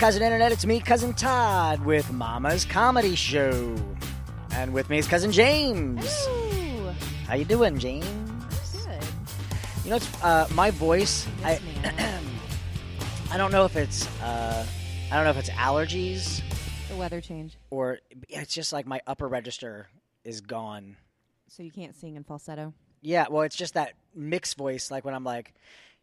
Cousin Internet. It's me, Cousin Todd, with Mama's Comedy Show. And with me is Cousin Jaimz. Hello. How you doing, Jaimz? Good. You know, it's my voice. Yes, I don't know if it's allergies The weather change. or it's just like my upper register is gone. So you can't sing in falsetto? Yeah, well, it's just that mixed voice, like when I'm like,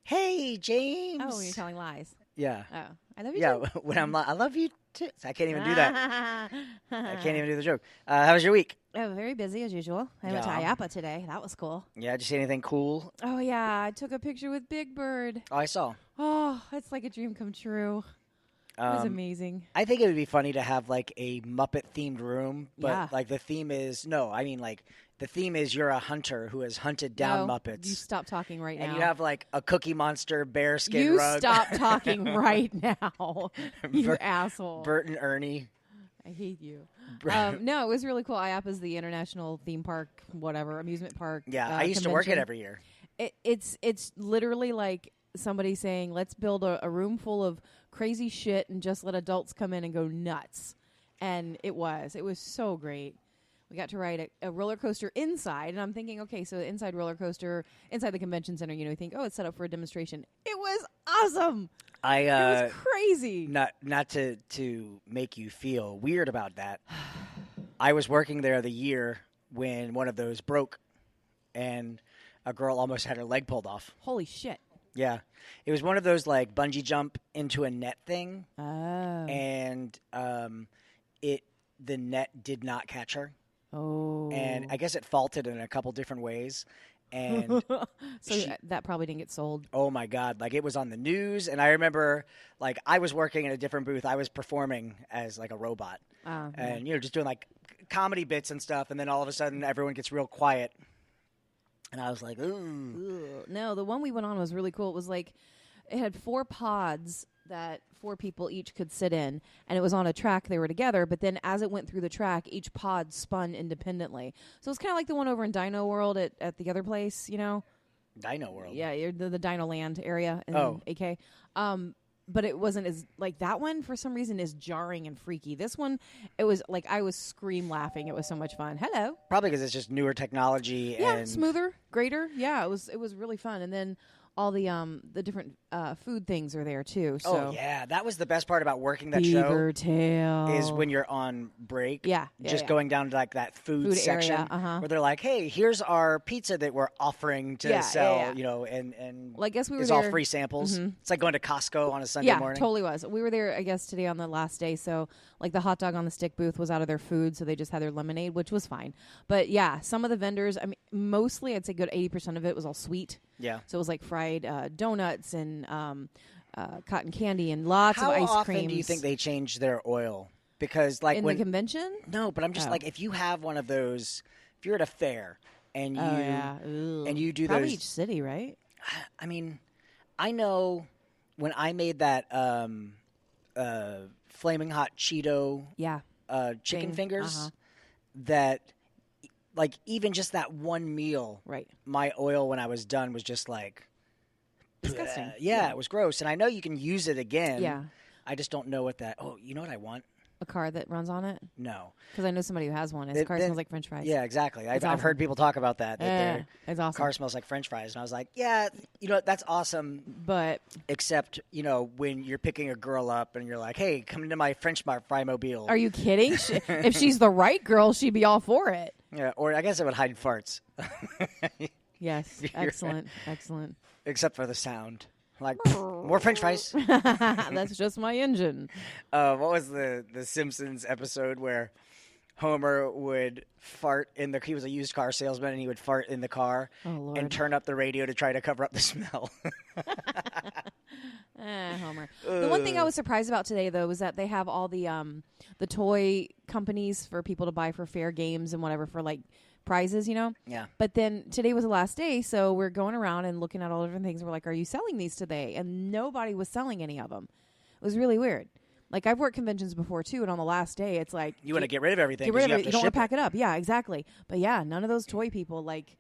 "Hey, Jaimz." Oh, when you're telling lies. Yeah. Oh, I love you Yeah, too. when I'm like, "I love you too." I can't even do that. I can't even do the joke. How was your week? Oh, very busy as usual. I went to Yeah. IAPA today. That was cool. Yeah, did you see anything cool? Oh, yeah. I took a picture with Big Bird. Oh, I saw. Oh, it's like a dream come true. It was amazing. I think it would be funny to have like a Muppet themed room, but Yeah. like the theme is the theme is you're a hunter who has hunted down No, Muppets. You stop talking right now. And you have like a Cookie Monster bearskin You rug. stop talking right now. You asshole. Bert and Ernie. I hate you. No, it was really cool. IAPA is the International Theme Park, whatever, amusement park. Yeah, I used to work it convention. every year. It's literally like somebody saying, let's build a room full of crazy shit and just let adults come in and go nuts. And it was so great. We got to ride a roller coaster inside, and I'm thinking, okay, so the inside roller coaster, inside the convention center, you think, oh, it's set up for a demonstration. It was awesome. It was crazy. Not to make you feel weird about that. I was working there the year when one of those broke, and a girl almost had her leg pulled off. Holy shit. Yeah. It was one of those like bungee jump into a net thing. Oh. And the net did not catch her. Oh. And I guess it faulted in a couple different ways. And that probably didn't get sold. oh my God, like it was on the news. And I remember like I was working in a different booth. I was performing as like a robot and, just doing like comedy bits and stuff. And then all of a sudden everyone gets real quiet. And I was like, ooh. Ugh. No, the one we went on was really cool. It was like, it had 4 pods that 4 people each could sit in, and it was on a track. They were together, but then as it went through the track, each pod spun independently. So it's kind of like the one over in Dino World at the other place, Dino World. Yeah, the Dino Land area in AK. But it wasn't as, like, that one, for some reason, is jarring and freaky. This one, it was, like, I was scream laughing. It was so much fun. Hello. Probably because it's just newer technology. Yeah, and smoother, greater. Yeah, it was really fun. And then all the different food things are there too. So oh yeah, that was the best part about working that beaver show. tail Is when you're on break. Yeah, Going down to like that food section area, where they're like, "Hey, here's our pizza that we're offering to sell." And well, I guess we were it's there. all free samples. It's like going to Costco on a Sunday Yeah, morning. totally was. We were there, I guess, today on the last day. So like the hot dog on the stick booth was out of their food, so they just had their lemonade, which was fine. But yeah, some of the vendors, I mean, mostly I'd say good 80% of it was all sweet. Yeah. So it was like fried donuts and cotton candy and lots of ice creams. How often do you think they change their oil? Because like in when the convention? no, but I'm just like if you have one of those, if you're at a fair and you and you do probably those, each city, right? I mean, I know when I made that flaming hot Cheeto chicken fingers that like even just that one meal, right? My oil when I was done was just like disgusting. Yeah, it was gross. And I know you can use it again. Yeah. I just don't know what that. Oh, you know what I want? A car that runs on it? No. Because I know somebody who has one. His car smells like French fries. Yeah, exactly. I've awesome. heard people talk about that. Their it's awesome. car smells like French fries. And I was like, yeah, that's awesome. But except, when you're picking a girl up and you're like, hey, come into my French fry mobile. Are you kidding? If she's the right girl, she'd be all for it. Yeah, or I guess it would hide farts. Yes. Excellent. Excellent. Except for the sound. Like, more French fries. That's just my engine. What was the Simpsons episode where Homer would fart he was a used car salesman, and he would fart in the car and turn up the radio to try to cover up the smell. Homer. The one thing I was surprised about today, though, was that they have all the toy companies for people to buy for fair games and whatever for, like, prizes, Yeah. But then today was the last day, so we're going around and looking at all different things. We're like, are you selling these today? And nobody was selling any of them. It was really weird. Like, I've worked conventions before, too, and on the last day, it's like... You want to get rid of everything. Get rid of it. You You don't want to pack it up. Yeah, exactly. But, yeah, none of those toy people, like,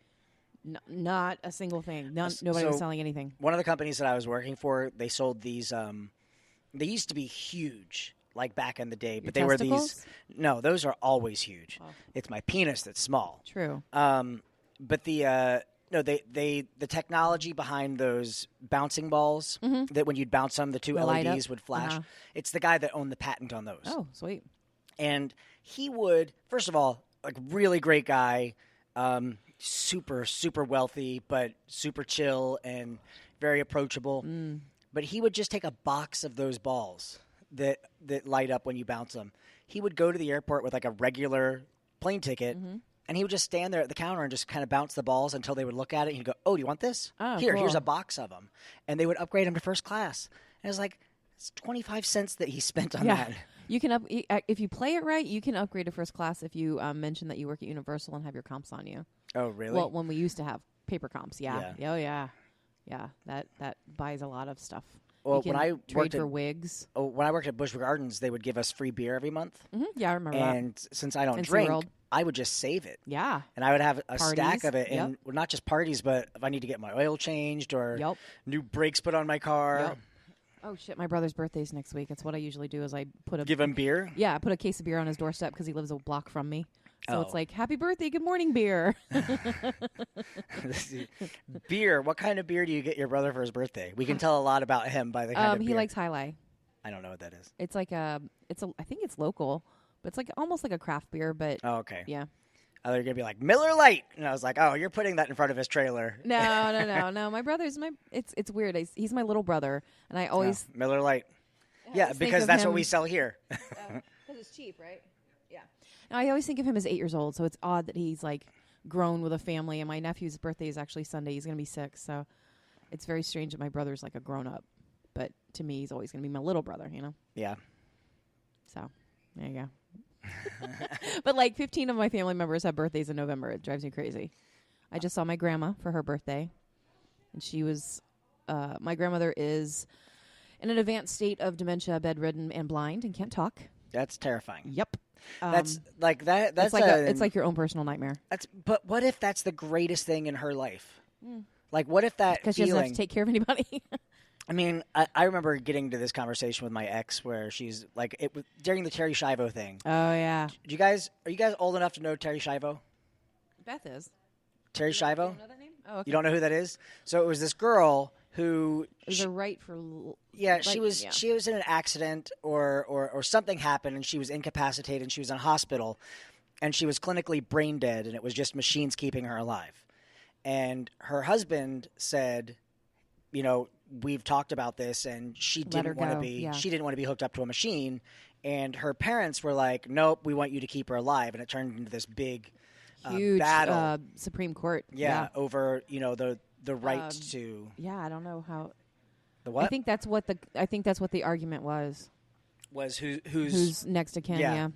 not a single thing. Nobody was selling anything. One of the companies that I was working for, they sold these, They used to be huge, like back in the day, but Your they testicles? were these. No, those are always huge. Oh. It's my penis that's small. True. But the the technology behind those bouncing balls that when you'd bounce them, the two LEDs would flash. It's the guy that owned the patent on those. Oh, sweet. And he would, first of all, like really great guy, super, super wealthy, but super chill and very approachable. But he would just take a box of those balls that light up when you bounce them. He would go to the airport with like a regular plane ticket, and he would just stand there at the counter and just kind of bounce the balls until they would look at it. And he'd go, "Oh, do you want this? Oh, Here, cool. here's a box of them." And they would upgrade him to first class. And it was like, it's 25 cents that he spent on that. You can if you play it right, you can upgrade to first class if you mention that you work at Universal and have your comps on you. Oh, really? Well, when we used to have paper comps, yeah. Oh, yeah. Yeah, that buys a lot of stuff. Well, you can when I trade worked for at wigs. when I worked at Bushwick Gardens, they would give us free beer every month. Yeah, I remember And that. since I don't And drink, SeaWorld. I would just save it. Yeah. And I would have a Parties. stack of it. Yep. And well, not just parties, but if I need to get my oil changed or Yep. new brakes put on my car. Yep. Oh, shit, my brother's birthday's next week. It's what I usually do is I put Give him beer? Yeah, I put a case of beer on his doorstep because he lives a block from me. So Oh. it's like, happy birthday, good morning, beer. Beer. What kind of beer do you get your brother for his birthday? We can tell a lot about him by the kind of beer. He likes High Life. I don't know what that is. It's like I think it's local, but it's like almost like a craft beer, but Oh, okay. yeah. Oh, they're going to be like, Miller Lite. And I was like, oh, you're putting that in front of his trailer. No. My brother's it's weird. He's my little brother, and I always Miller Lite. I Yeah, always think because of that's what him- we sell here. Because it's cheap, right? Yeah. Now, I always think of him as 8 years old, so it's odd that he's like grown with a family. And my nephew's birthday is actually Sunday. He's going to be 6, so it's very strange that my brother's like a grown up. But to me, he's always going to be my little brother, you know? Yeah. So there you go. But like 15 of my family members have birthdays in November. It drives me crazy. I just saw my grandma for her birthday, and she was my grandmother is in an advanced state of dementia, bedridden, and blind, and can't talk. That's terrifying. Yep. That's like that. That's it's like your own personal nightmare. But what if that's the greatest thing in her life? Like, what if that Because she doesn't have feeling? to take care of anybody. I mean, I remember getting to this conversation with my ex where she's like, it was during the Terry Schiavo thing. Oh yeah. Are you guys old enough to know Terry Schiavo? Beth is. Terry Schiavo? You don't know that name? Oh, okay. You don't know who that is? So it was this girl who. It was a right for. She was in an accident or something happened and she was incapacitated and she was in a hospital and she was clinically brain dead and it was just machines keeping her alive. And her husband said, you know, we've talked about this and she didn't want to be hooked up to a machine, and her parents were like, nope, we want you to keep her alive, and it turned into this big huge battle. Supreme Court. Over, you know, the right to. Yeah, I don't know how. The what? I think that's what the argument was. Was who's next to kin? Yeah.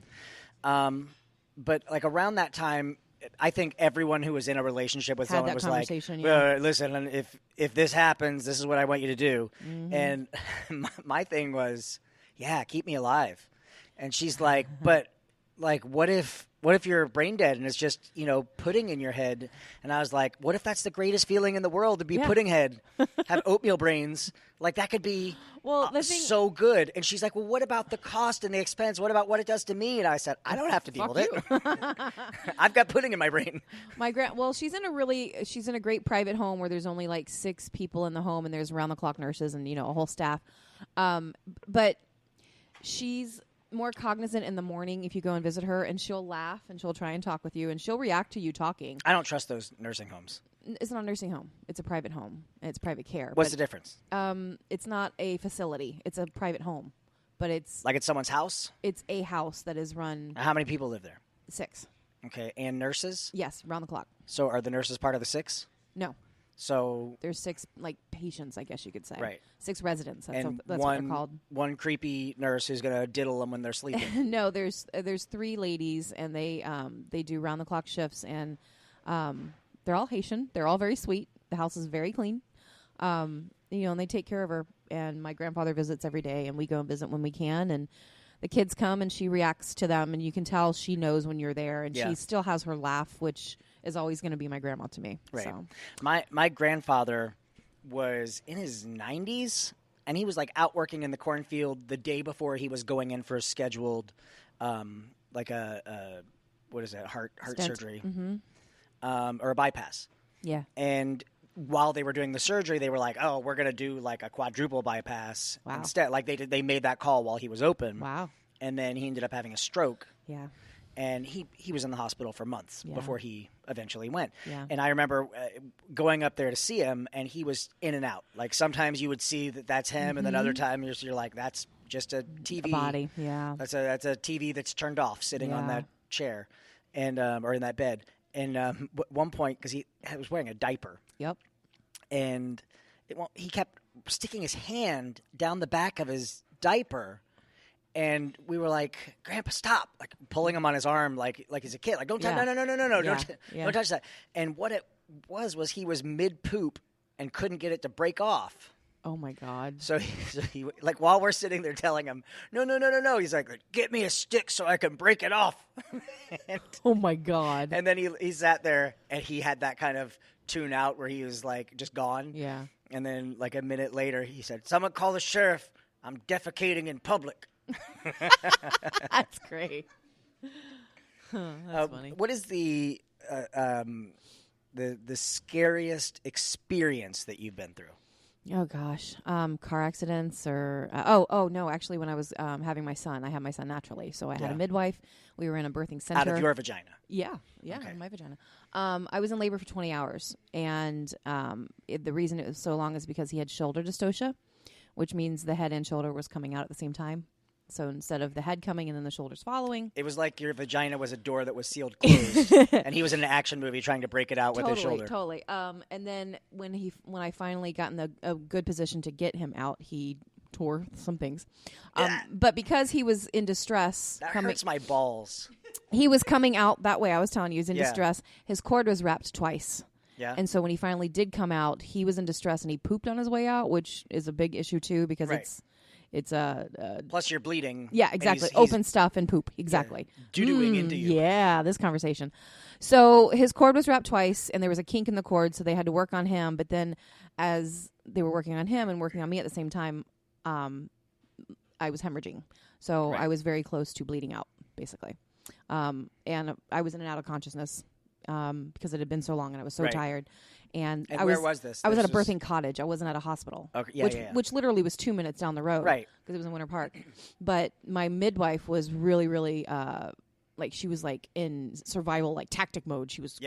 But like around that time, I think everyone who was in a relationship with someone was like, listen, if this happens, this is what I want you to do. Mm-hmm. And my thing was, yeah, keep me alive. And she's like, but like, what if you're brain dead and it's just, you know, pudding in your head? And I was like, what if that's the greatest feeling in the world, to be pudding head, have oatmeal brains? Like, that could be so good. And she's like, well, what about the cost and the expense? What about what it does to me? And I said, I don't have to deal with it. I've got pudding in my brain. She's in a great private home where there's only like 6 people in the home and there's round-the-clock nurses and, you know, a whole staff. But she's more cognizant in the morning if you go and visit her, and she'll laugh and she'll try and talk with you and she'll react to you talking. I don't trust those nursing homes. It's not a nursing home. It's a private home. And it's private care. What's the difference? It's not a facility. It's a private home. But it's... Like it's someone's house? It's a house that is run... How many people live there? 6. Okay. And nurses? Yes, round the clock. So are the nurses part of the 6? No. So... There's 6, like, patients, I guess you could say. Right. 6 residents. That's what they're called. One creepy nurse who's going to diddle them when they're sleeping. No, there's 3 ladies, and they do round-the-clock shifts, and they're all Haitian. They're all very sweet. The house is very clean. And they take care of her. And my grandfather visits every day, and we go and visit when we can. And the kids come, and she reacts to them, and you can tell she knows when you're there. And she still has her laugh, which is always going to be my grandma to me. Right. So. My grandfather was in his 90s, and he was like out working in the cornfield the day before he was going in for a scheduled, like a what is that, heart surgery, or a bypass. Yeah. And while they were doing the surgery, they were like, "Oh, we're gonna do like a quadruple bypass instead." Like they made that call while he was open. Wow. And then he ended up having a stroke. Yeah. And he was in the hospital for months before he eventually went. Yeah. And I remember going up there to see him, and he was in and out. Like sometimes you would see that's him, and then other times you're like, that's just a TV. A body, yeah. That's a TV that's turned off, sitting on that chair, and or in that bed. And at one point, because he was wearing a diaper. Yep. And he kept sticking his hand down the back of his diaper. And we were like, "Grandpa, stop!" Like pulling him on his arm, like he's a kid. Like, don't touch, no, don't touch that. And what it was he was mid poop and couldn't get it to break off. Oh my God! So he like while we're sitting there telling him, no, he's like, "Get me a stick so I can break it off." Oh my God! And then he sat there and he had that kind of tune out where he was like just gone. Yeah. And then like a minute later, he said, "Someone call the sheriff. I'm defecating in public." That's great. That's funny. What is the scariest experience that you've been through? Oh gosh, car accidents or no, actually, when I was having my son, I had my son naturally, so I had a midwife. We were in a birthing center. Out of your vagina. Yeah, okay. In my vagina. I was in labor for 20 hours, and the reason it was so long is because he had shoulder dystocia, which means the head and shoulder was coming out at the same time. So instead of the head coming and then the shoulders following. It was like your vagina was a door that was sealed closed. And he was in an action movie trying to break it out with his shoulder. Totally. And then when I finally got in a good position to get him out, he tore some things. But because he was in distress. That hurts my balls. He was coming out that way. I was telling you, he was in distress. His cord was wrapped twice. Yeah. And so when he finally did come out, he was in distress and he pooped on his way out, which is a big issue too because it's plus you're bleeding. Yeah, exactly. He's open stuff and poop. Exactly. Doo-dooing into you. Yeah, this conversation. So his cord was wrapped twice, and there was a kink in the cord, so they had to work on him. But then as they were working on him and working on me at the same time, I was hemorrhaging. So I was very close to bleeding out, basically. And I was in and out of consciousness because it had been so long, and I was so tired. And where was this? I was at a birthing cottage. I wasn't at a hospital. Okay, which literally was 2 minutes down the road. Right. Because it was in Winter Park. But my midwife was really, really, she was like in survival, like tactic mode. She was,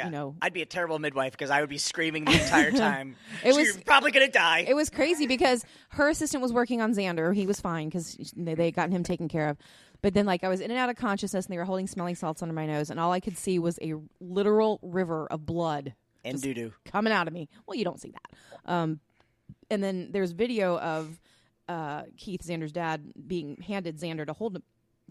I'd be a terrible midwife because I would be screaming the entire time. You're probably going to die. It was crazy because her assistant was working on Xander. He was fine because they had gotten him taken care of. But then, I was in and out of consciousness, and they were holding smelling salts under my nose, and all I could see was a literal river of blood. And doo-doo. Coming out of me. Well, you don't see that. And then there's video of Keith, Xander's dad, being handed Xander to hold him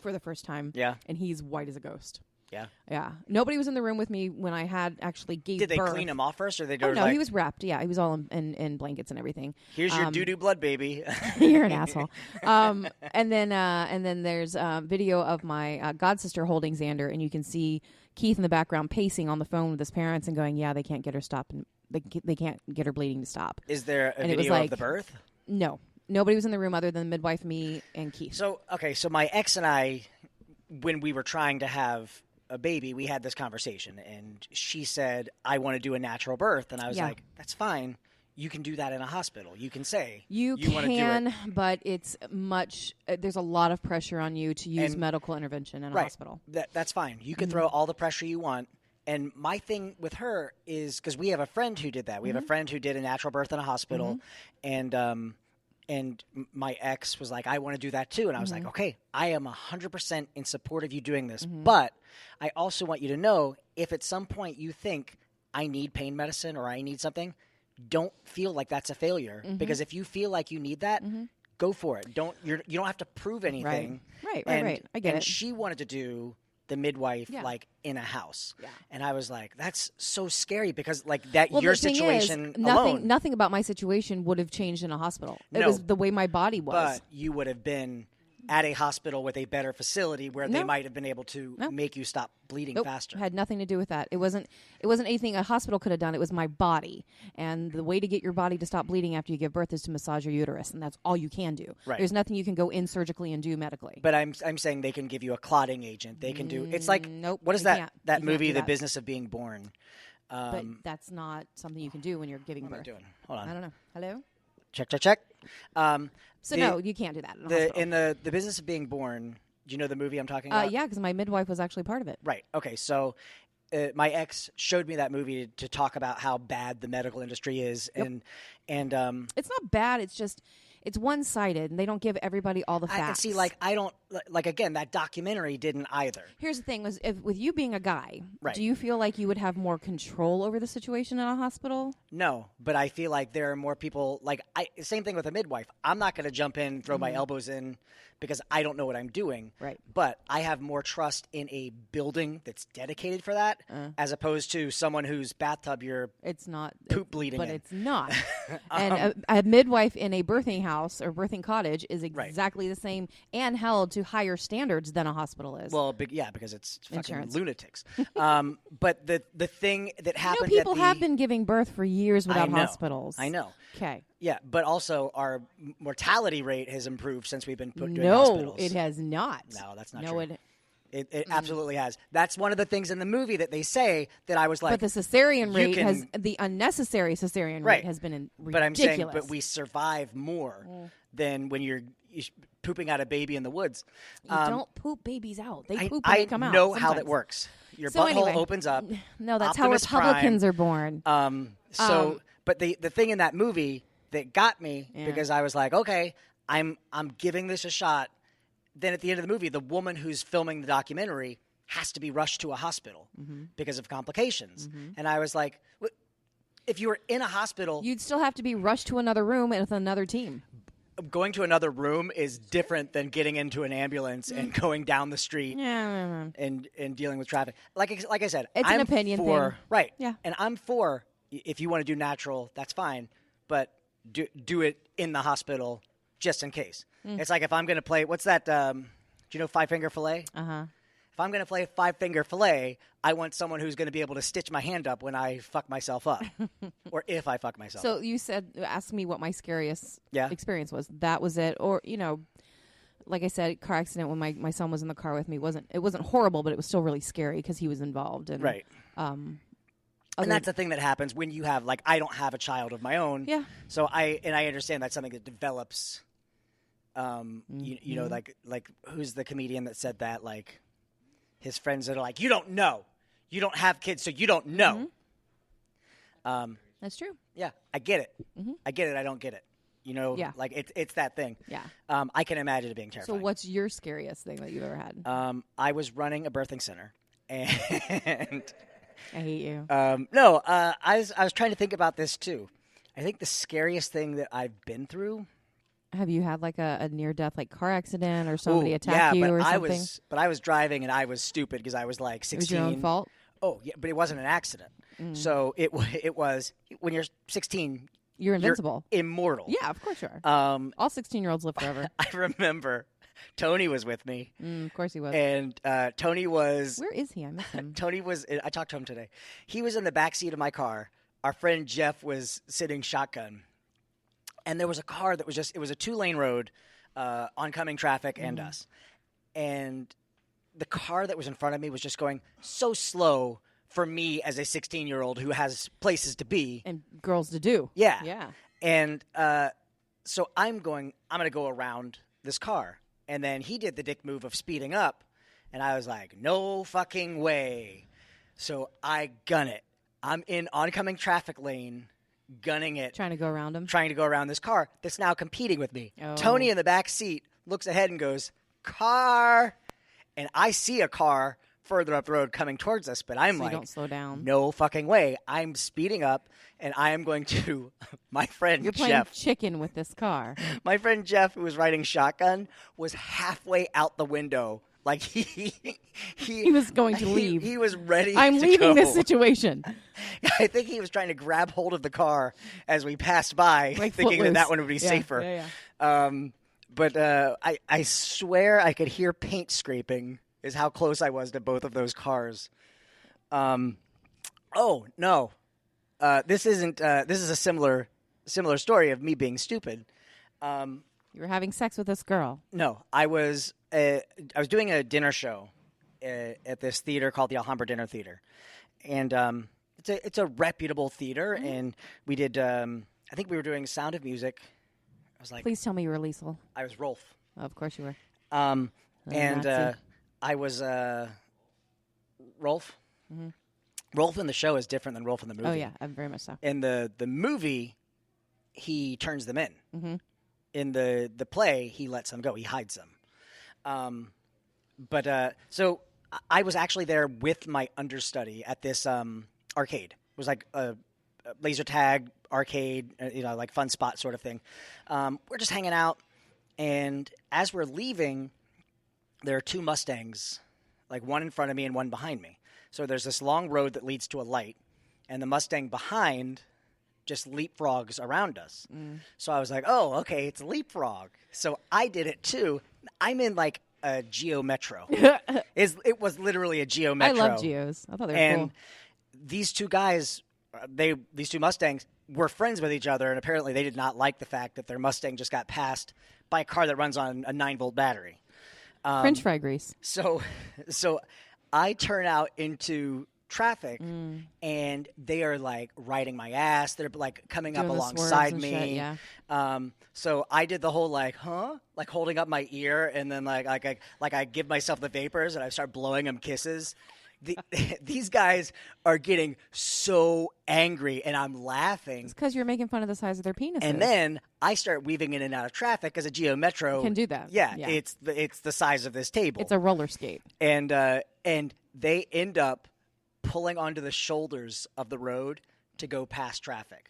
for the first time. Yeah. And he's white as a ghost. Yeah. Yeah. Nobody was in the room with me when I had actually gave birth. Did they clean him off first? Or they no, he was wrapped. Yeah, he was all in blankets and everything. Here's your doo-doo blood, baby. You're an asshole. And then there's video of my god sister holding Xander, and you can see Keith in the background pacing on the phone with his parents and going, "Yeah, they can't get her stopped, and they can't get her bleeding to stop." Is there a video of the birth? No, nobody was in the room other than the midwife, me, and Keith. So my ex and I, when we were trying to have a baby, we had this conversation, and she said, "I want to do a natural birth," and I was like, "That's fine. You can do that in a hospital. You can say you want to do it, but it's much. There's a lot of pressure on you to use medical intervention in a hospital. That's fine. You can throw all the pressure you want." And my thing with her is because we have a friend who did that. We have a friend who did a natural birth in a hospital, and my ex was like, "I want to do that too." And I was like, "Okay, I am 100% in support of you doing this, but I also want you to know if at some point you think I need pain medicine or I need something." Don't feel like that's a failure because if you feel like you need that, go for it. You don't have to prove anything. Right. I get it. And she wanted to do the midwife in a house, and I was like, "That's so scary," because your situation alone, nothing about my situation would have changed in a hospital. It was the way my body was. But you would have been at a hospital with a better facility where they might have been able to make you stop bleeding faster. Had nothing to do with that. It wasn't anything a hospital could have done. It was my body. And the way to get your body to stop bleeding after you give birth is to massage your uterus, and that's all you can do. Right. There's nothing you can go in surgically and do medically. But I'm saying they can give you a clotting agent. They can do. It's like what is that movie, The Business of Being Born? But that's not something you can do when you're giving birth. What am I doing? Hold on. I don't know. Hello? Check. No, you can't do that in a hospital. In the Business of Being Born, do you know the movie I'm talking about? Yeah, because my midwife was actually part of it. Right. Okay. So my ex showed me that movie to talk about how bad the medical industry is, and it's not bad. It's just it's one-sided, and they don't give everybody all the facts. See, I don't again, that documentary didn't either. Here's the thing: with you being a guy, right. do you feel like you would have more control over the situation in a hospital? No, but I feel like there are more people. Same thing with a midwife. I'm not going to jump in, throw my elbows in, because I don't know what I'm doing. Right. But I have more trust in a building that's dedicated for that, as opposed to someone whose bathtub you're poop bleeding but in. it's not. And a midwife in a birthing house or birthing cottage is exactly the same and held to higher standards than a hospital is. Well, because it's fucking lunatics. But the thing that happened, people have been giving birth for years without hospitals. I know. Okay. Yeah, but also our mortality rate has improved since we've been put in hospitals. No, it has not. No, that's not true. It absolutely has. That's one of the things in the movie that they say that I was like. But the cesarean rate the unnecessary cesarean rate has been ridiculous. But I'm saying, we survive more than when you're pooping out a baby in the woods. You don't poop babies out. They poop when they come out. I know how that works. Your butthole opens up. No, that's how Republicans are born. But the thing in that movie that got me, because I was like, okay, I'm giving this a shot. Then at the end of the movie, the woman who's filming the documentary has to be rushed to a hospital because of complications. And I was like, if you were in a hospital... You'd still have to be rushed to another room with another team. Going to another room is different than getting into an ambulance and going down the street and dealing with traffic. Like I said, it's an opinion thing. Right. Yeah. And I'm for, if you want to do natural, that's fine. But do it in the hospital just in case. It's like if I'm going to play, what's that, do you know Five Finger Filet? Uh-huh. If I'm going to play Five Finger Filet, I want someone who's going to be able to stitch my hand up when I fuck myself up. Or if I fuck myself up. So you asked me what my scariest experience was. That was it. Or, like I said, car accident when my son was in the car with me. It wasn't horrible, but it was still really scary because he was involved. And, right. And that's the thing that happens when you have, I don't have a child of my own. Yeah. So I understand that's something that develops... you know, like who's the comedian that said that? Like his friends that are like, you don't know, you don't have kids, so you don't know. That's true. Yeah, I get it. I get it. I don't get it. You know, it's that thing. Yeah. I can imagine it being terrifying. So what's your scariest thing that you've ever had? I was running a birthing center, and I hate you. No, I was trying to think about this too. I think the scariest thing that I've been through. Have you had a near-death car accident or somebody attack you or something? I was driving and I was stupid because I was 16. It was your own fault? Oh, yeah, but it wasn't an accident. So it was when you're 16. You're invincible. You're immortal. Yeah, of course you are. All 16-year-olds live forever. I remember Tony was with me. Of course he was. And Tony was... Where is he? I miss him. Tony was... I talked to him today. He was in the back seat of my car. Our friend Jeff was sitting shotgun. And there was a car that was it was a 2-lane road, oncoming traffic and us. And the car that was in front of me was just going so slow for me as a 16-year-old who has places to be. And girls to do. Yeah. Yeah. And so I'm going to go around this car. And then he did the dick move of speeding up. And I was like, no fucking way. So I gun it. I'm in oncoming traffic lane. Gunning it. Trying to go around him? Trying to go around this car that's now competing with me. Oh. Tony in the back seat looks ahead and goes, car. And I see a car further up the road coming towards us, but I'm so you don't slow down. No fucking way. I'm speeding up, and I am going to, my friend Jeff. You're playing chicken with this car. My friend Jeff, who was riding shotgun, was halfway out the window. He was going to leave. He was ready. I'm leaving this situation. I think he was trying to grab hold of the car as we passed by, thinking that one would be safer. Yeah. But I swear I could hear paint scraping is how close I was to both of those cars. Oh, no. This isn't. This is a similar story of me being stupid. You were having sex with this girl. No, I was doing a dinner show at this theater called the Alhambra Dinner Theater, and it's a reputable theater, and we did. I think we were doing Sound of Music. I was like, please tell me you were Liesl. I was Rolf. Oh, of course you were. And I was Rolf. Mm-hmm. Rolf in the show is different than Rolf in the movie. Oh yeah, very much so. In the movie, he turns them in. Mm-hmm. In the play, he lets them go. He hides them. So I was actually there with my understudy at this arcade. It was like a laser tag arcade, like fun spot sort of thing. We're just hanging out, and as we're leaving, there are two Mustangs, like one in front of me and one behind me. So there's this long road that leads to a light, and the Mustang behind just leapfrogs around us. So I was like, oh, okay, it's leapfrog. So I did it too. I'm in like a Geo Metro. It was literally a Geo Metro. I love Geos. I thought they were cool. These two guys, these two Mustangs, were friends with each other, and apparently they did not like the fact that their Mustang just got passed by a car that runs on a 9-volt battery. French fry grease. So I turn out into traffic, and they are like riding my ass. They're like coming doing up alongside me. Shit, yeah. So I did the whole like holding up my ear, and then like I give myself the vapors, and I start blowing them kisses. These guys are getting so angry, and I'm laughing. It's because you're making fun of the size of their penises. And then I start weaving in and out of traffic because a Geo Metro can do that. Yeah, it's the size of this table. It's a roller skate. And they end up pulling onto the shoulders of the road to go past traffic,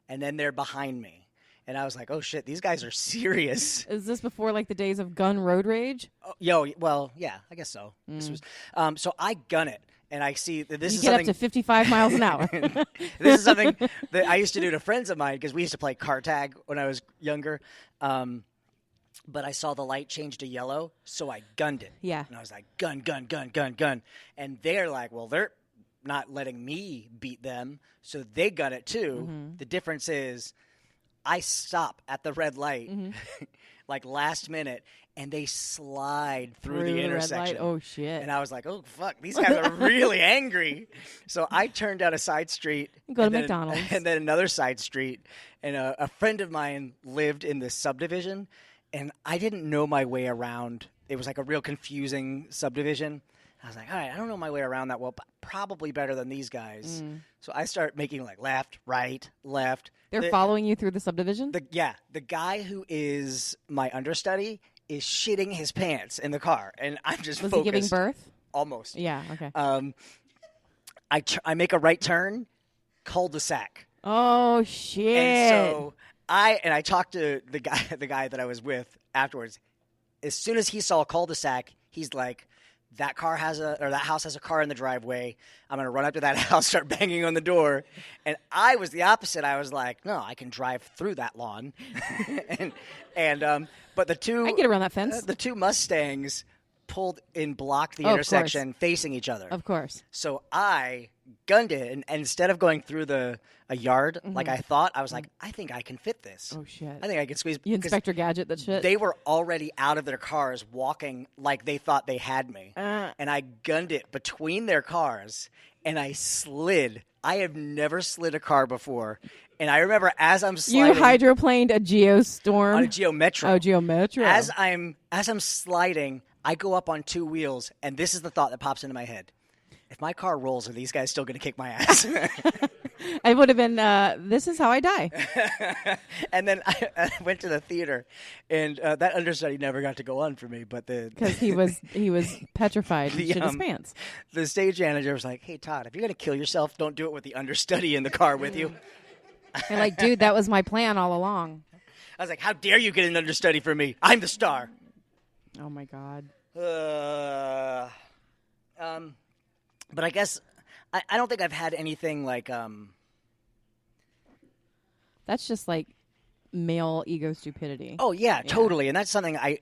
and then they're behind me. And I was like, oh, shit, these guys are serious. Is this before, like, the days of gun road rage? Oh, well, yeah, I guess so. This was, so I gun it, and I see that this you is get something... up to 55 miles an hour. This is something that I used to do to friends of mine, because we used to play car tag when I was younger. But I saw the light change to yellow, so I gunned it. Yeah. And I was like, gun, gun, gun, gun, gun. And they're like, well, they're not letting me beat them, so they gun it too. Mm-hmm. The difference is... I stop at the red light, like last minute, and they slide through the intersection. Red light? Oh, shit. And I was like, oh, fuck, these guys are really angry. So I turned down a side street. Go to McDonald's. And then another side street. And a friend of mine lived in this subdivision, and I didn't know my way around. It was like a real confusing subdivision. I was like, all right, I don't know my way around that well, but probably better than these guys. So I start making like left, right, left. They're following you through the subdivision? The guy who is my understudy is shitting his pants in the car, and I'm just focused. Was he giving birth? Almost. Yeah, okay. I make a right turn, cul-de-sac. Oh, shit. And so I talked to the guy that I was with afterwards. As soon as he saw a cul-de-sac, he's like, that house has a car in the driveway. I'm going to run up to that house, start banging on the door. And I was the opposite. I was like, no, I can drive through that lawn. But the two... I can get around that fence. The two Mustangs pulled and blocked the intersection facing each other. Of course. So I gunned it, and instead of going through a yard like I thought, I was like, I think I can fit this. Oh, shit. I think I can squeeze. You Inspector Gadget that shit? They were already out of their cars walking like they thought they had me. And I gunned it between their cars, and I slid. I have never slid a car before. And I remember as I'm sliding... You hydroplaned a Geostorm? On a Geo Metro. Oh, Geo Metro. As I'm sliding, I go up on two wheels, and this is the thought that pops into my head. If my car rolls, are these guys still going to kick my ass? I would have been, this is how I die. And then I went to the theater, and that understudy never got to go on for me. But because he was petrified and shit his pants. The stage manager was like, hey, Todd, if you're going to kill yourself, don't do it with the understudy in the car with you. You're like, dude, that was my plan all along. I was like, how dare you get an understudy for me? I'm the star. Oh, my God. But I guess I don't think I've had anything like That's just like male ego stupidity. Oh, yeah, totally. And that's something I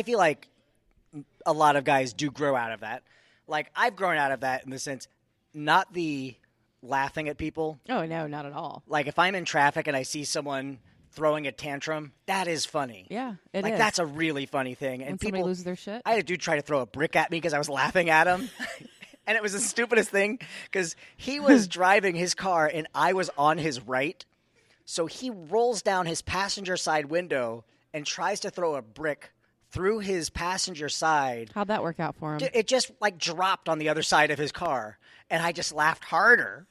feel like a lot of guys do grow out of that. Like, I've grown out of that in the sense, not the laughing at people. Oh, no, not at all. Like, if I'm in traffic and I see someone throwing a tantrum, that is funny. Yeah, it like, is. That's a really funny thing. When And somebody people loses their shit. I had a dude try to throw a brick at me because I was laughing at him. And it was the stupidest thing because he was driving his car and I was on his right. So he rolls down his passenger side window and tries to throw a brick through his passenger side. How'd that work out for him? It just like dropped on the other side of his car. And I just laughed harder.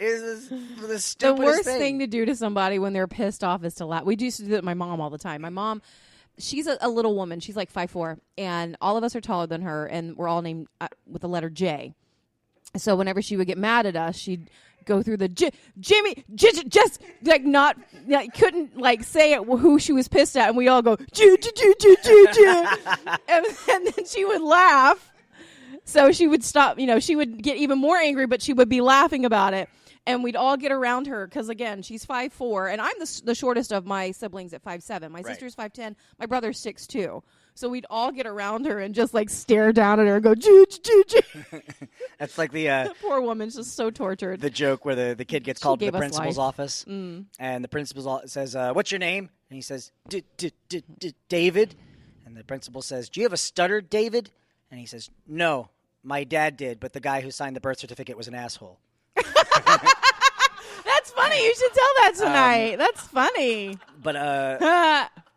Is the stupidest The worst thing to do to somebody when they're pissed off is to laugh. We used to do it with my mom all the time. My mom, she's a little woman. She's like 5'4", and all of us are taller than her, and we're all named with the letter J. So whenever she would get mad at us, she'd go through the Jimmy, just like not, couldn't like say it who she was pissed at, and we all go and then she would laugh. So she would stop. She would get even more angry, but she would be laughing about it. And we'd all get around her because, again, she's 5'4", and I'm the shortest of my siblings at 5'7". My sister's 5'10", my brother's 6'2". So we'd all get around her and just, like, stare down at her and go, Joo. That's like the poor woman's just so tortured. The joke where the kid gets called to the principal's office, and the principal says, what's your name? And he says, David. And the principal says, do you have a stutter, David? And he says, no, my dad did, but the guy who signed the birth certificate was an asshole. That's funny. You should tell that tonight. That's funny. But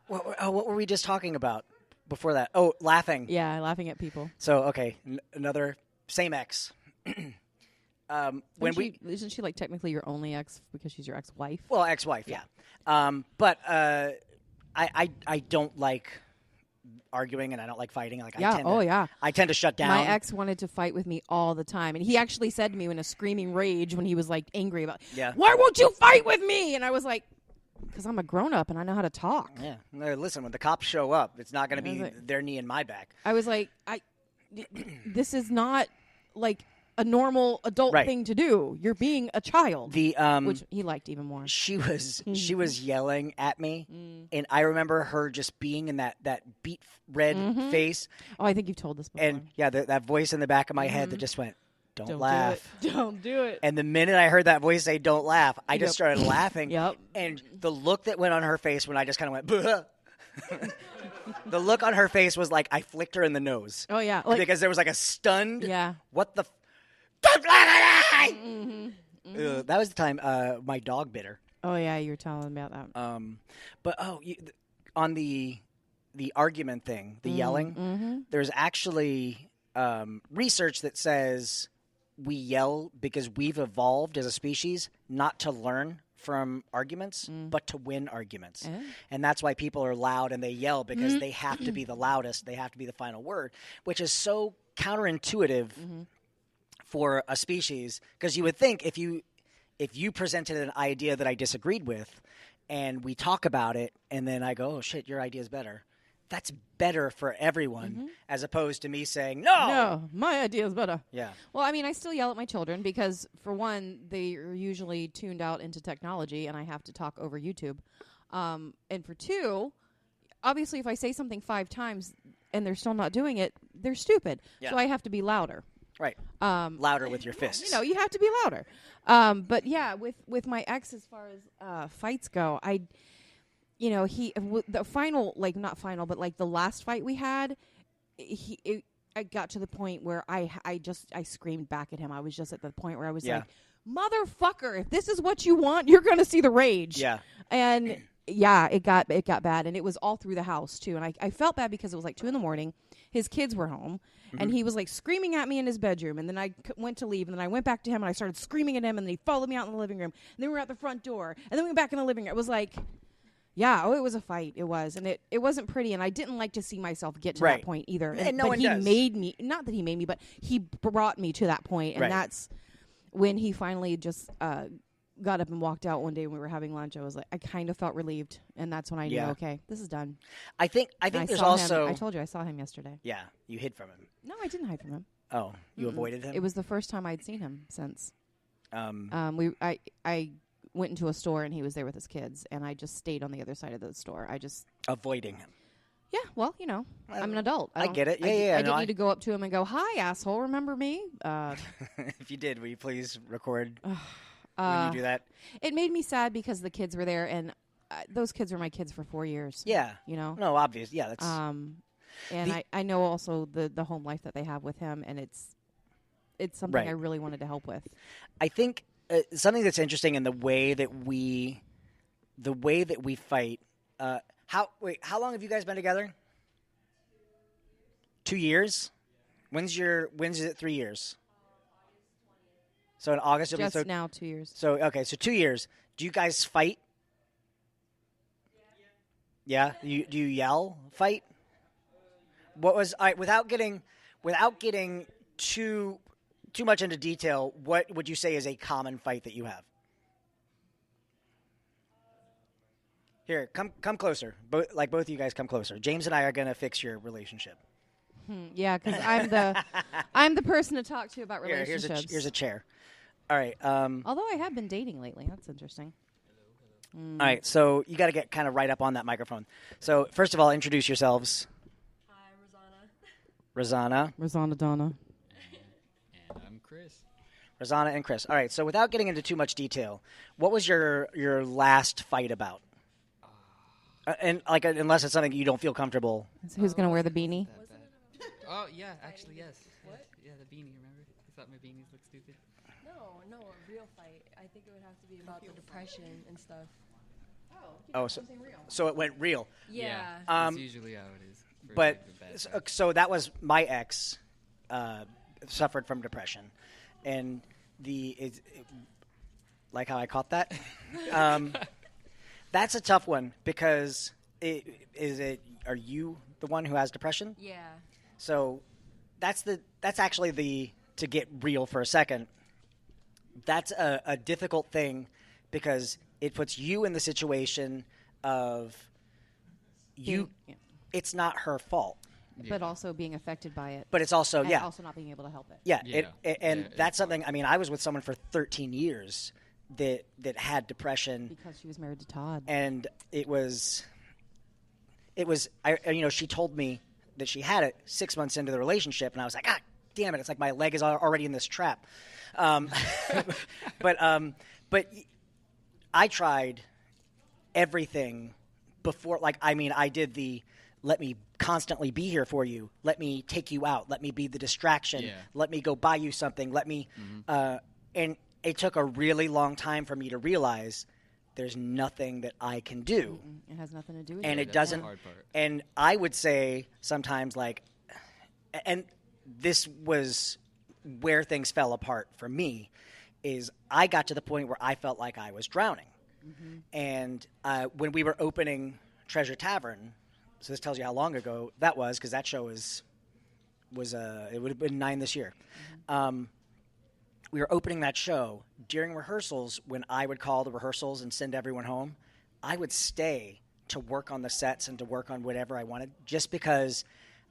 what were we just talking about before that? Oh, laughing. Yeah, laughing at people. So okay, another same ex. Isn't she like technically your only ex because she's your ex-wife? Well, ex-wife, yeah. But I don't like arguing and I don't like fighting. Like I tend to shut down. My ex wanted to fight with me all the time, and he actually said to me in a screaming rage when he was like angry about, why won't you fight with me? And I was like, because I'm a grown up and I know how to talk. Yeah. No, listen, when the cops show up, it's not going to be their knee in my back. I was like, this is not like a normal adult thing to do. You're being a child. Which he liked even more. She was yelling at me, and I remember her just being in that beet red face. Oh, I think you've told this before. And that voice in the back of my head that just went, Don't laugh. Don't do it. And the minute I heard that voice say, don't laugh, I just started laughing. Yep. And the look that went on her face when I just kind of went, Buh. The look on her face was like I flicked her in the nose. Oh, yeah. Because there was like a stunned, what the don't laugh at me! That was the time my dog bit her. Oh, yeah, you were telling me about that. But, on the argument thing, the yelling, there's actually research that says we yell because we've evolved as a species not to learn from arguments, but to win arguments. And that's why people are loud and they yell because they have to be the loudest. They have to be the final word, which is so counterintuitive for a species. Because you would think if you presented an idea that I disagreed with and we talk about it and then I go, oh, shit, your idea is better. That's better for everyone as opposed to me saying, no, my idea is better. Yeah. Well, I mean, I still yell at my children because, for one, they are usually tuned out into technology and I have to talk over YouTube. And for two, obviously, if I say something 5 times and they're still not doing it, they're stupid. Yeah. So I have to be louder. Right. Louder with your fists. You have to be louder. But, yeah, with my ex, as far as fights go, the final, like not final, but like the last fight we had, I got to the point where I screamed back at him. I was just at the point where I was like, motherfucker, if this is what you want, you're going to see the rage. Yeah. And it got bad. And it was all through the house too. And I felt bad because it was like 2 a.m. His kids were home and he was like screaming at me in his bedroom. And then I went to leave and then I went back to him and I started screaming at him and then he followed me out in the living room. And then we were at the front door and then we went back in the living room. It was like, it was a fight. It was. And it wasn't pretty. And I didn't like to see myself get to that point either. And no but one he does. made me, not that he made me, but he brought me to that point. And that's when he finally just got up and walked out one day when we were having lunch. I was like, I kind of felt relieved. And that's when I knew, okay, this is done. I think there's also... I told you I saw him yesterday. Yeah, you hid from him. No, I didn't hide from him. Oh, you avoided him? It was the first time I'd seen him since. went into a store and he was there with his kids, and I just stayed on the other side of the store. I just avoiding him. Yeah, well, I'm an adult. I get it. I didn't need to go up to him and go, "Hi, asshole, remember me?" If you did, will you please record when you do that? It made me sad because the kids were there, and those kids were my kids for 4 years. Yeah. No, obvious. Yeah, that's... And I know also the home life that they have with him, and it's something right. I really wanted to help with. I think something that's interesting in the way that we fight... How long have you guys been together? 2 years? When's it 3 years? So in August it'll be now 2 years. So 2 years. Do you guys fight? Yeah. Do you yell? Fight? What was without getting too much into detail, what would you say is a common fight that you have? Here, come closer. Both of you guys come closer. James and I are going to fix your relationship. Yeah, because I'm the person to talk to about relationships. Here's a chair. All right. Although I have been dating lately. That's interesting. All right, so you got to get kind of right up on that microphone. So first of all, introduce yourselves. Hi, Rosanna. Rosanna Donna. And I'm Chris. Rosanna and Chris. All right, so without getting into too much detail, what was your last fight about? And unless it's something you don't feel comfortable. So who's going to wear the beanie? Oh, yeah, actually, yes. Yeah, the beanie, remember? I thought my beanies looked stupid. No, a real fight. I think it would have to be about the depression and stuff. So it went real. Yeah. That's usually how it is. But so that was my ex suffered from depression, and like how I caught that. That's a tough one because are you the one who has depression? Yeah. So that's actually to get real for a second. That's a difficult thing because it puts you in the situation of it's not her fault. But also being affected by it. But it's also, also not being able to help it. Yeah. That's something, I mean, I was with someone for 13 years that had depression. Because she was married to Todd. And it was she told me that she had it 6 months into the relationship, and I was like, damn it, it's like my leg is already in this trap. But I tried everything before, I did let me constantly be here for you. Let me take you out. Let me be the distraction. Yeah. Let me go buy you something. Let me, and it took a really long time for me to realize there's nothing that I can do. It has nothing to do with and it. it doesn't. The hard part. And I would say sometimes and this was where things fell apart for me, is I got to the point where I felt like I was drowning. Mm-hmm. And when we were opening Treasure Tavern, so this tells you how long ago that was, because that show was it would have been 9 this year. Mm-hmm. We were opening that show. During rehearsals, when I would call the rehearsals and send everyone home, I would stay to work on the sets and to work on whatever I wanted, just because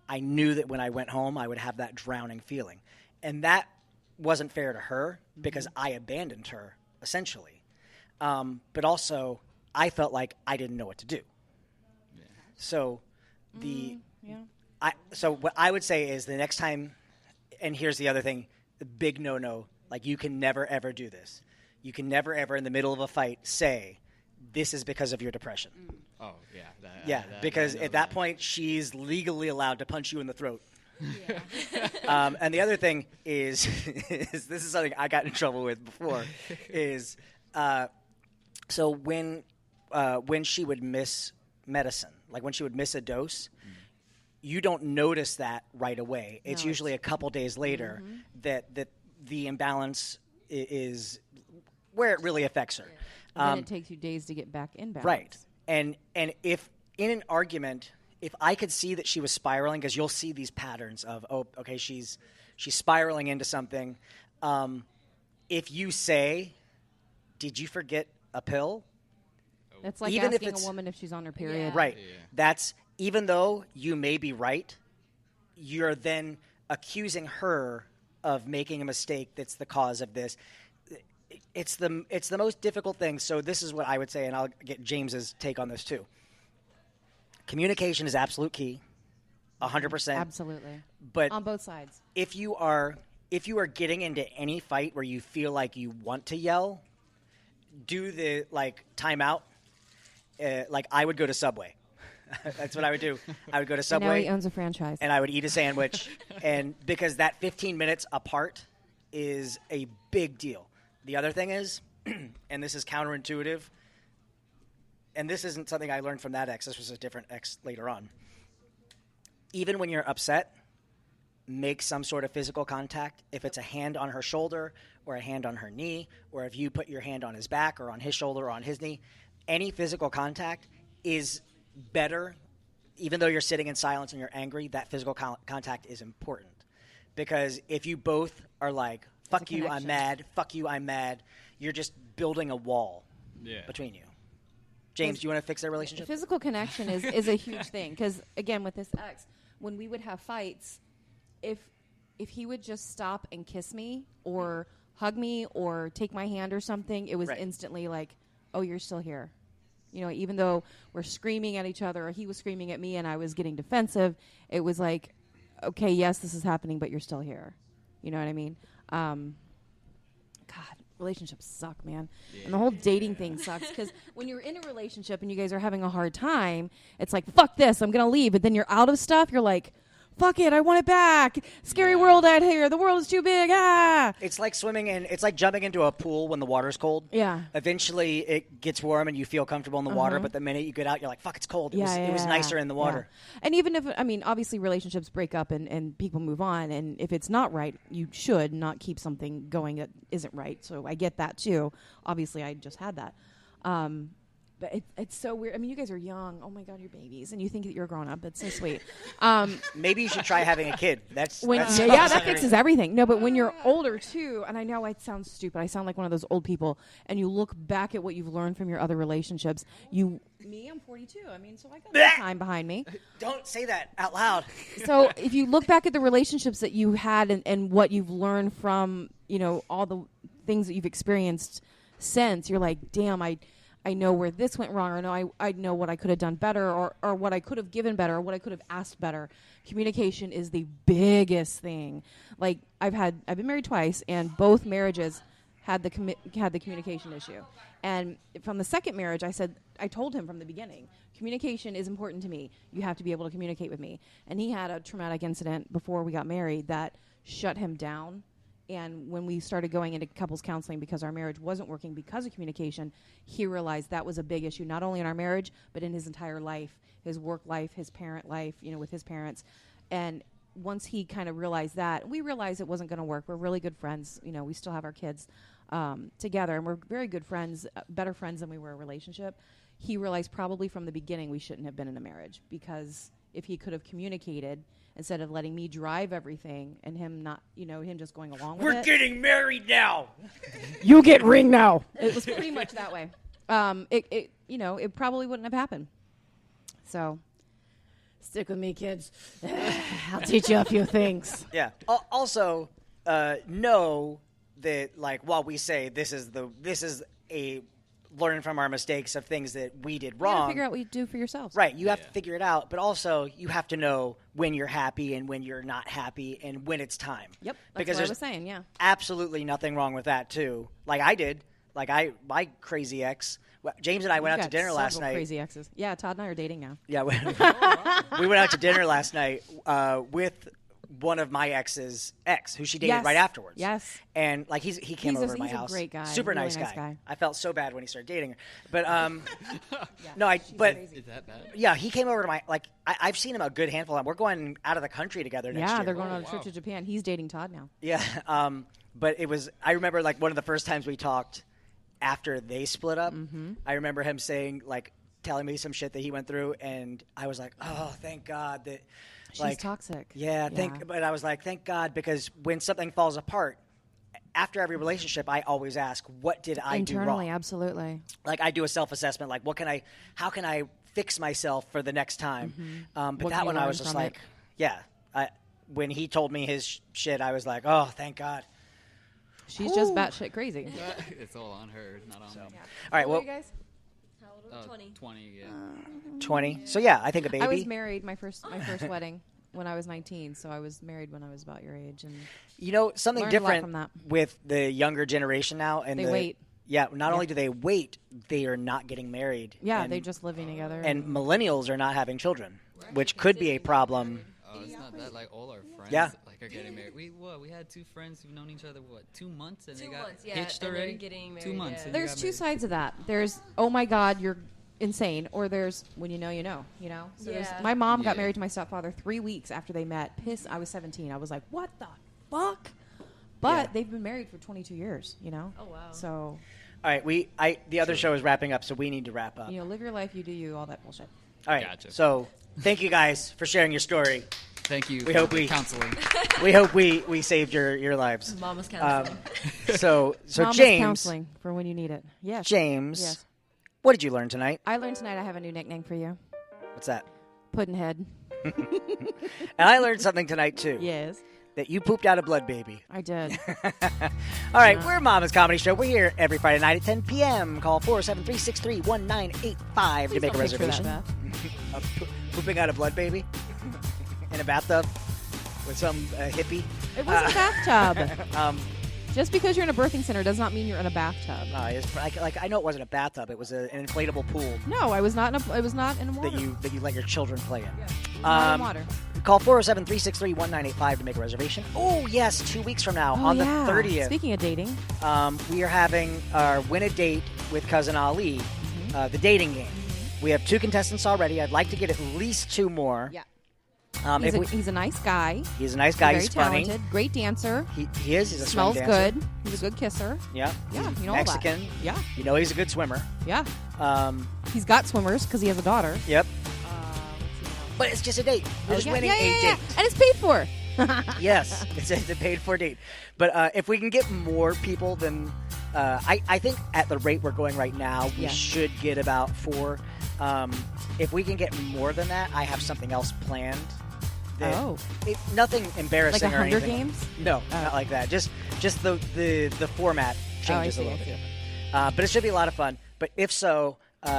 I knew that when I went home, I would have that drowning feeling. And that wasn't fair to her because I abandoned her, essentially. But also, I felt like I didn't know what to do. Yeah. So so what I would say is the next time, and here's the other thing, the big no-no, you can never, ever do this. You can never, ever, in the middle of a fight, say, this is because of your depression. Oh, yeah. Because at that point, she's legally allowed to punch you in the throat. Yeah. And the other thing is this is something I got in trouble with before, is so when she would miss medicine, when she would miss a dose, you don't notice that right away. It's usually a couple days later that the imbalance is where it really affects her. Then it takes you days to get back in balance. Right. And if in an argument, if I could see that she was spiraling, because you'll see these patterns of, she's spiraling into something. If you say, did you forget a pill? That's like even asking a woman if she's on her period. Yeah. Right. Yeah. That's, even though you may be right, you're then accusing her of making a mistake that's the cause of this. it's the most difficult thing. So this is what I would say, and I'll get James's take on this too. Communication is absolute key, 100%. Absolutely. But on both sides. If you are getting into any fight where you feel like you want to yell, do the timeout. Like I would go to Subway. That's what I would do. I would go to Subway. And now he owns a franchise. And I would eat a sandwich, and because that 15 minutes apart is a big deal. The other thing is, and this is counterintuitive, and this isn't something I learned from that ex. This was a different ex later on. Even when you're upset, make some sort of physical contact. If it's a hand on her shoulder or a hand on her knee, or if you put your hand on his back or on his shoulder or on his knee, any physical contact is better. Even though you're sitting in silence and you're angry, that physical contact is important. Because if you both are like, fuck you, I'm mad, fuck you, I'm mad, you're just building a wall between you. James, do you want to fix their relationship? Physical connection is a huge thing. Because, again, with this ex, when we would have fights, if he would just stop and kiss me or hug me or take my hand or something, it was instantly like, oh, you're still here. You know, even though we're screaming at each other or he was screaming at me and I was getting defensive, it was like, okay, yes, this is happening, but you're still here. You know what I mean? God, relationships suck, man. Yeah. And the whole dating thing sucks because when you're in a relationship and you guys are having a hard time, it's like, fuck this, I'm going to leave. But then you're out of stuff, you're like, fuck it, I want it back. Scary world out here. The world is too big. Ah. It's like it's like jumping into a pool when the water's cold. Yeah. Eventually it gets warm and you feel comfortable in the water, but the minute you get out, you're like, fuck, it's cold. It was nicer in the water. Yeah. And even if, obviously relationships break up and people move on. And if it's not right, you should not keep something going that isn't right. So I get that too. Obviously, I just had that. But it's so weird. I mean, you guys are young. Oh, my God, you're babies. And you think that you're grown up. It's so sweet. Maybe you should try having a kid. That's that fixes everything. No, but when you're older, too, and I know I sound stupid. I sound like one of those old people. And you look back at what you've learned from your other relationships. I'm 42. I mean, so I got some time behind me. Don't say that out loud. So if you look back at the relationships that you had and what you've learned from, all the things that you've experienced since, you're like, damn, I know where this went wrong, or no, I know what I could have done better, or what I could have given better, or what I could have asked better. Communication is the biggest thing. Like I've been married twice, and both marriages had the communication issue. And from the second marriage, I told him from the beginning, communication is important to me. You have to be able to communicate with me. And he had a traumatic incident before we got married that shut him down. And when we started going into couples counseling because our marriage wasn't working because of communication, he realized that was a big issue, not only in our marriage, but in his entire life, his work life, his parent life, with his parents. And once he kind of realized that, we realized it wasn't going to work. We're really good friends. We still have our kids together, and we're very good friends, better friends than we were in a relationship. He realized probably from the beginning we shouldn't have been in a marriage, because if he could have communicated instead of letting me drive everything and him not, him just going along with it. We're getting married now. You get ring now. It was pretty much that way. It probably wouldn't have happened. So stick with me, kids. I'll teach you a few things. Yeah. Also, know that while we say this is a learning from our mistakes of things that we did wrong. You gotta figure out what you do for yourselves. Right. You have to figure it out, but also you have to know when you're happy and when you're not happy and when it's time. Yep. That's what I was saying, yeah. Absolutely nothing wrong with that, too. Like I did. My crazy ex. James and I went out to dinner last night. Crazy exes. Yeah, Todd and I are dating now. Yeah. We went out to dinner last night with one of my ex's ex, who she dated right afterwards. Yes. And he came over to my house. He's a great guy. Super really nice guy. I felt so bad when he started dating her. But Is that bad? Yeah, he came over to my I've seen him a good handful of times. We're going out of the country together next year. Yeah, they're going on a trip to Japan. He's dating Todd now. Yeah. But I remember one of the first times we talked after they split up. Mm-hmm. I remember him saying telling me some shit that he went through, and I was like, oh, thank God that. She's toxic. Yeah, but I was like, thank God, because when something falls apart, after every relationship, I always ask, what did I do wrong? Internally, absolutely. I do a self-assessment, how can I fix myself for the next time? Mm-hmm. But that one, I was just like, when he told me his shit, I was like, oh, thank God. She's just batshit crazy. It's all on her, not on me. All right, well, you guys? How old? 20. 20, yeah. 20. So yeah, I think a baby. I was married my first wedding when I was 19, so I was married when I was about your age, and Something learned a lot different from that. with the younger generation now, and they wait. Yeah, not only do they wait, they are not getting married. Yeah, and, they're just living together. And millennials are not having children, which could be a problem. Oh, it's not that. Like, all our friends are getting married. We had 2 friends who've known each other, 2 months? And 2 they got months, yeah, hitched and they're already? getting 2 married, months. yeah. and they There's got 2 married. sides of that. There's, oh my God, you're insane, or there's when you know, So Yeah. my mom got Yeah. married to my stepfather 3 weeks after they met. I was 17. I was like, what the fuck? But they've been married for 22 years, Oh, wow. So, All right, the other show is wrapping up, so we need to wrap up. live your life, you do you, all that bullshit. All right, Gotcha. so thank you guys for sharing your story. Thank you. We for hope the we- counseling. We hope we saved your lives. Mama's counseling. So Mama's James, counseling for when you need it. Yes. James, Yes. what did you learn tonight? I learned tonight I have a new nickname for you. What's that? Puddinhead. And I learned something tonight too. Yes. That you pooped out a blood baby. I did. All right, we're Mama's Comedy Show. We're here every Friday night at 10 p.m. Call 473-631-9885 to make a Don't picture that, reservation. Beth. Pooping out a blood baby in a bathtub with some hippie. It was a bathtub. Um, Just because you're in a birthing center does not mean you're in a bathtub. I know it wasn't a bathtub. It was an inflatable pool No, I was not in a. I was not in water. that you let your children play in. Not in water. Call 407-363-1985 to make a reservation. Oh, yes, 2 weeks from now, on the 30th. Speaking of dating, We are having our Win a Date with Cousin Ali, the dating game. We have 2 contestants already. I'd like to get at least 2 more. yeah, He's he's a nice guy. a nice guy. Very He's funny. talented. Great dancer. He is. He's a Smells swing dancer. good. He's a good kisser. Yeah. Yeah, He's you know Mexican. all that. Yeah, You know he's a good swimmer. yeah. Um, He's got swimmers because he has a daughter. yep. Let's see what else. But it's just a date. We're just winning a date. And it's paid for. Yes, it's a paid-for date. But if we can get more people than... I think at the rate we're going right now, we should get about 4. If we can get more than that, I have something else planned. Nothing embarrassing Like a or Hunger anything. Games? No, not like that. Just the format changes a little bit. But it should be a lot of fun. But if so,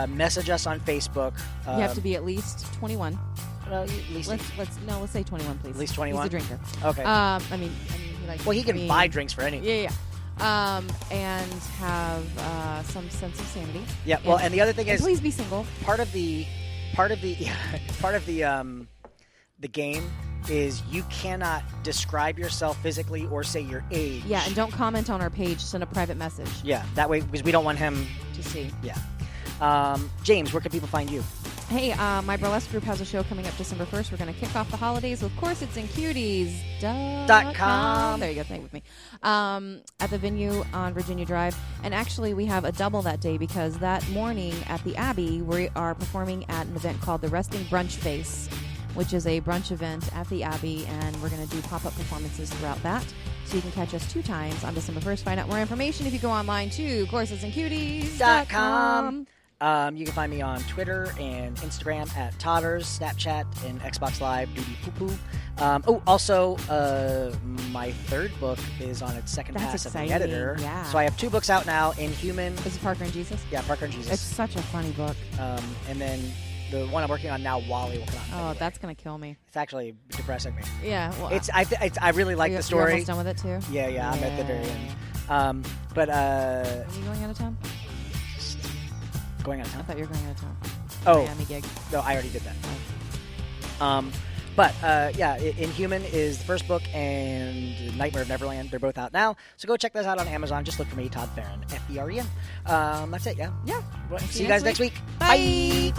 message us on Facebook. You have to be at least 21. Well, at least Let's say 21, please. At least 21? He's a drinker. Okay. I mean, he likes. Well, he can buy drinks for anything. Yeah. And have some sense of sanity. Yeah. Well, and the other thing is, please be single. part of the game is you cannot describe yourself physically or say your age. Yeah, and don't comment on our page. Send a private message Yeah, that way, because we don't want him. to see. Yeah. James, where can people find you? Hey, my burlesque group has a show coming up December 1st. We're going to kick off the holidays. Of course, it's in cuties.com. There you go. Thank with me. At the venue on Virginia Drive. And actually, we have a double that day because that morning at the Abbey, we are performing at an event called the Resting Brunch Face, which is a brunch event at the Abbey, and we're going to do pop-up performances throughout that. So you can catch us 2 times on December 1st. Find out more information if you go online to coursesandcuties.com. You can find me on Twitter and Instagram at Todders, Snapchat, and Xbox Live, Duty Poo Poo. Also, my 3rd book is on its 2nd That's pass exciting, of the editor. yeah. So I have 2 books out now, Inhuman. Is it Parker and Jesus? Yeah, Parker and Jesus. It's such a funny book. And then the one I'm working on now, Wally, will come out. in Oh, February. that's going to kill me. It's actually depressing me. Yeah. Well, I really like you're, the story. You're almost done with it, too? Yeah, I'm at the very end. Are you going out of town? Going out of I town. thought you were going out of town. Oh, Miami gig. no, I already did that. Oh. Inhuman is the first book, and Nightmare of Neverland. They're both out now. So go check those out on Amazon. Just look for me, Todd Farron, F-E-R-E-N. That's it, yeah? Yeah. See you guys next week. Bye.